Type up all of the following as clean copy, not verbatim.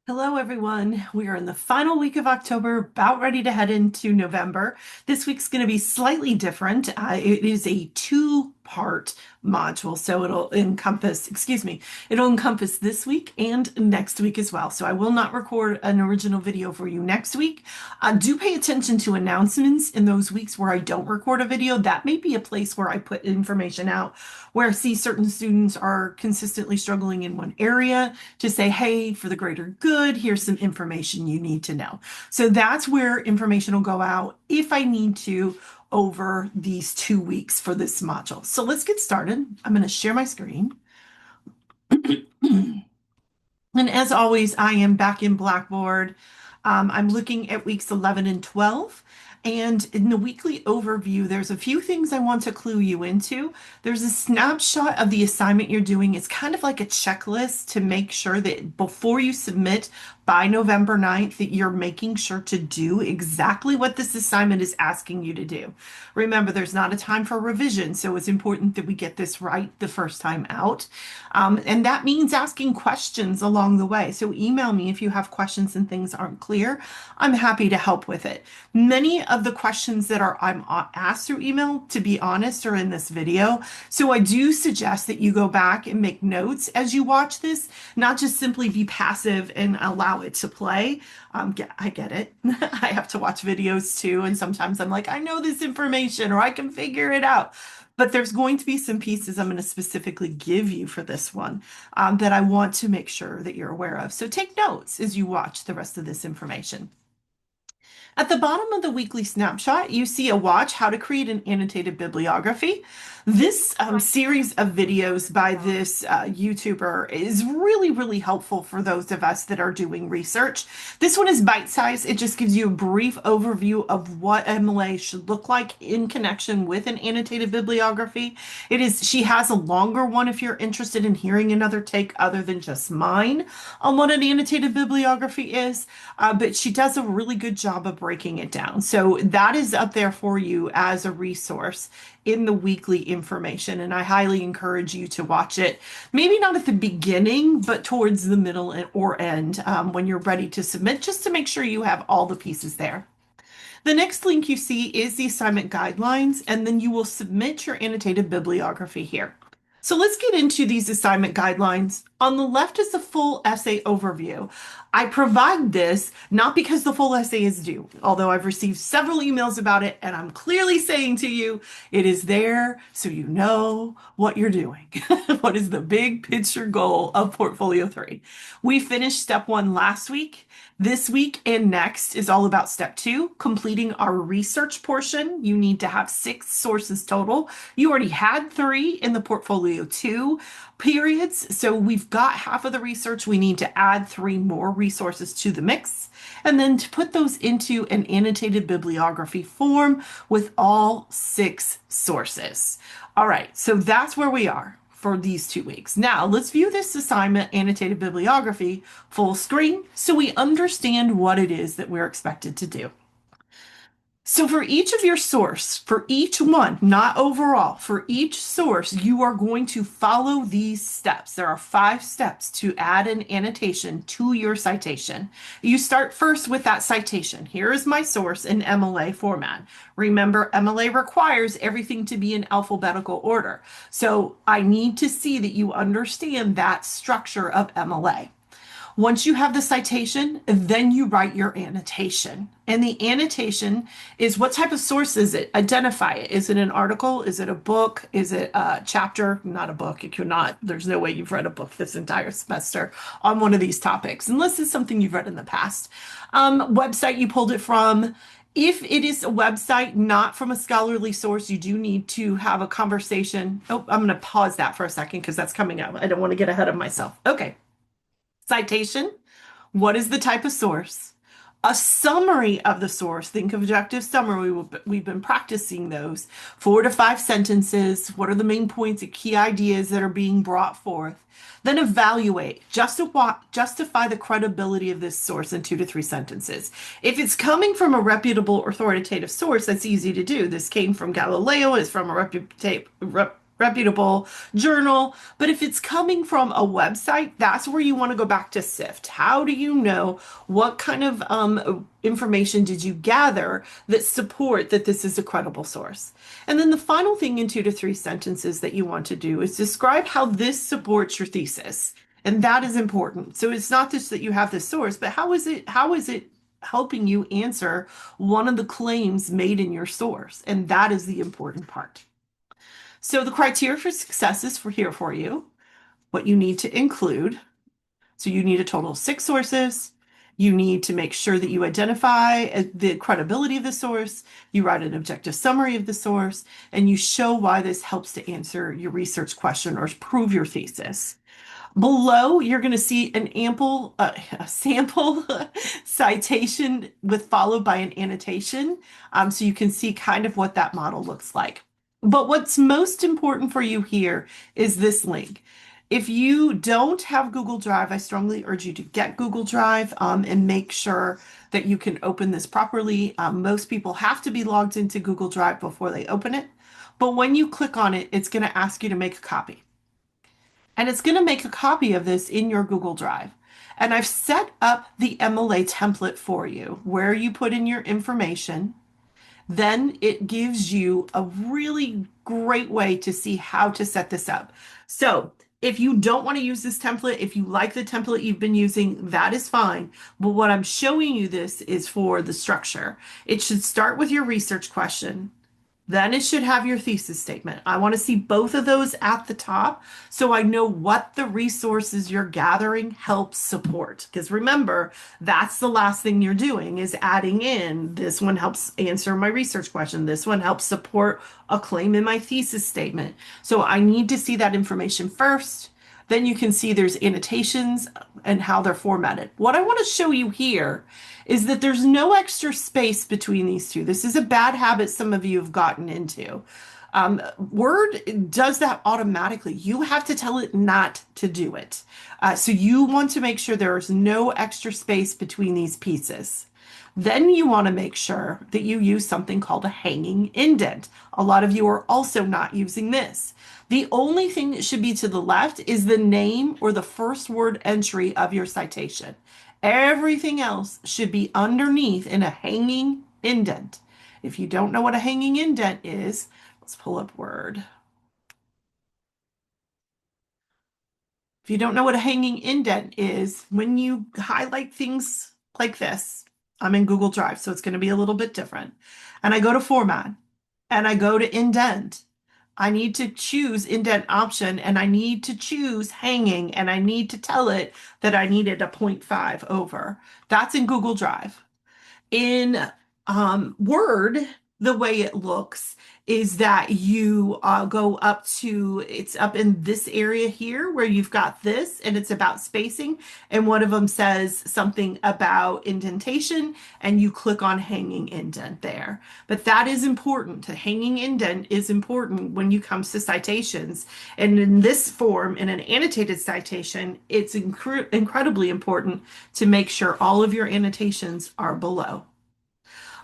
Hello, everyone. We are in the final week of October, about ready to head into November. This week's going to be slightly different. It is a two-part module, so it'll encompass this week and next week as well. So I will not record an original video for you next week. Do pay attention to announcements in those weeks where I don't record a video. That may be a place where I put information out where I see certain students are consistently struggling in one area to say, hey, for the greater good, here's some information you need to know. So that's where information will go out if I need to over these 2 weeks for this module. So let's get started. I'm going to share my screen. And as always, I am back in Blackboard. I'm looking at weeks 11 and 12. And in the weekly overview, there's a few things I want to clue you into. There's a snapshot of the assignment you're doing. It's kind of like a checklist to make sure that before you submit by November 9th, that you're making sure to do exactly what this assignment is asking you to do. Remember, there's not a time for revision, so it's important that we get this right the first time out. And that means asking questions along the way. So email me if you have questions and things aren't clear. I'm happy to help with it. Many of the questions that I'm asked through email, to be honest, are in this video. So I do suggest that you go back and make notes as you watch this, not just simply be passive and allow it to play. I get it. I have to watch videos too, and sometimes I'm like, I know this information or I can figure it out. But there's going to be some pieces I'm going to specifically give you for this one that I want to make sure that you're aware of. So take notes as you watch the rest of this information. At the bottom of the weekly snapshot, you see a watch how to create an annotated bibliography. This series of videos by this YouTuber is really, really helpful for those of us that are doing research. This one is bite-sized. It just gives you a brief overview of what MLA should look like in connection with an annotated bibliography. She has a longer one if you're interested in hearing another take other than just mine on what an annotated bibliography is, but she does a really good job of breaking it down. So that is up there for you as a resource in the weekly information. And I highly encourage you to watch it, maybe not at the beginning, but towards the middle or end when you're ready to submit, just to make sure you have all the pieces there. The next link you see is the assignment guidelines, and then you will submit your annotated bibliography here. So let's get into these assignment guidelines. On the left is the full essay overview. I provide this not because the full essay is due, although I've received several emails about it, and I'm clearly saying to you, it is there so you know what you're doing. What is the big picture goal of Portfolio 3? We finished step 1 last week. This week and next is all about step 2, completing our research portion. You need to have 6 sources total. You already had 3 in the Portfolio 2 periods, so we've got half of the research. We need to add 3 more resources to the mix, and then to put those into an annotated bibliography form with all 6 sources. All right, so that's where we are for these 2 weeks. Now, let's view this assignment, annotated bibliography, full screen so we understand what it is that we're expected to do. So for each of your source, for each one, not overall, for each source, you are going to follow these steps. There are 5 steps to add an annotation to your citation. You start first with that citation. Here is my source in MLA format. Remember, MLA requires everything to be in alphabetical order. So I need to see that you understand that structure of MLA. Once you have the citation, then you write your annotation. And the annotation is what type of source is it? Identify it. Is it an article? Is it a book? Is it a chapter? Not a book. It cannot. There's no way you've read a book this entire semester on one of these topics, unless it's something you've read in the past. Website you pulled it from. If it is a website not from a scholarly source, you do need to have a conversation. Oh, I'm going to pause that for a second because that's coming up. I don't want to get ahead of myself. Okay. Citation, what is the type of source? A summary of the source. Think objective summary. We've been practicing those. 4 to 5 sentences. What are the main points and key ideas that are being brought forth? Then evaluate. Justify the credibility of this source in 2 to 3 sentences. If it's coming from a reputable authoritative source, that's easy to do. This came from Galileo. It's from a reputable journal. But if it's coming from a website, that's where you want to go back to sift. How do you know what kind of information did you gather that support that this is a credible source? And then the final thing in 2 to 3 sentences that you want to do is describe how this supports your thesis. And that is important. So it's not just that you have this source, but how is it helping you answer one of the claims made in your source? And that is the important part. So the criteria for success is here for you, what you need to include. So you need a total of 6 sources. You need to make sure that you identify the credibility of the source. You write an objective summary of the source, and you show why this helps to answer your research question or prove your thesis. Below, you're going to see an ample a sample citation with followed by an annotation, so you can see kind of what that model looks like. But what's most important for you here is this link. If you don't have Google Drive, I strongly urge you to get Google Drive and make sure that you can open this properly. Most people have to be logged into Google Drive before they open it. But when you click on it, it's going to ask you to make a copy. And it's going to make a copy of this in your Google Drive. And I've set up the MLA template for you where you put in your information. Then it gives you a really great way to see how to set this up. So if you don't want to use this template, if you like the template you've been using, that is fine. But what I'm showing you this is for the structure. It should start with your research question. Then it should have your thesis statement. I want to see both of those at the top so I know what the resources you're gathering help support. Because remember, that's the last thing you're doing is adding in this one helps answer my research question. This one helps support a claim in my thesis statement. So I need to see that information first. Then you can see there's annotations and how they're formatted. What I want to show you here is that there's no extra space between these two. This is a bad habit some of you have gotten into. Word does that automatically. You have to tell it not to do it. So you want to make sure there is no extra space between these pieces. Then you want to make sure that you use something called a hanging indent. A lot of you are also not using this. The only thing that should be to the left is the name or the first word entry of your citation. Everything else should be underneath in a hanging indent. If you don't know what a hanging indent is, let's pull up Word. If you don't know what a hanging indent is, when you highlight things like this, I'm in Google Drive, so it's going to be a little bit different. And I go to Format, and I go to Indent. I need to choose indent option, and I need to choose hanging, and I need to tell it that I needed a 0.5 over. That's in Google Drive. In Word, the way it looks is that you go up to, it's up in this area here where you've got this and it's about spacing. And one of them says something about indentation and you click on hanging indent there. But that is important. The hanging indent is important when you come to citations. And in this form, in an annotated citation, it's incredibly important to make sure all of your annotations are below.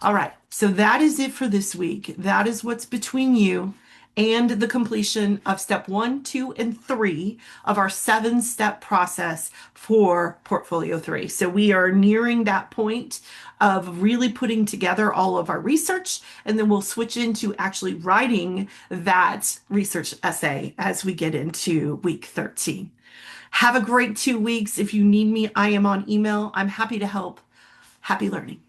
All right, so that is it for this week. That is what's between you and the completion of step 1, 2, and 3 of our 7-step process for Portfolio 3. So we are nearing that point of really putting together all of our research, and then we'll switch into actually writing that research essay as we get into week 13. Have a great 2 weeks. If you need me, I am on email. I'm happy to help. Happy learning.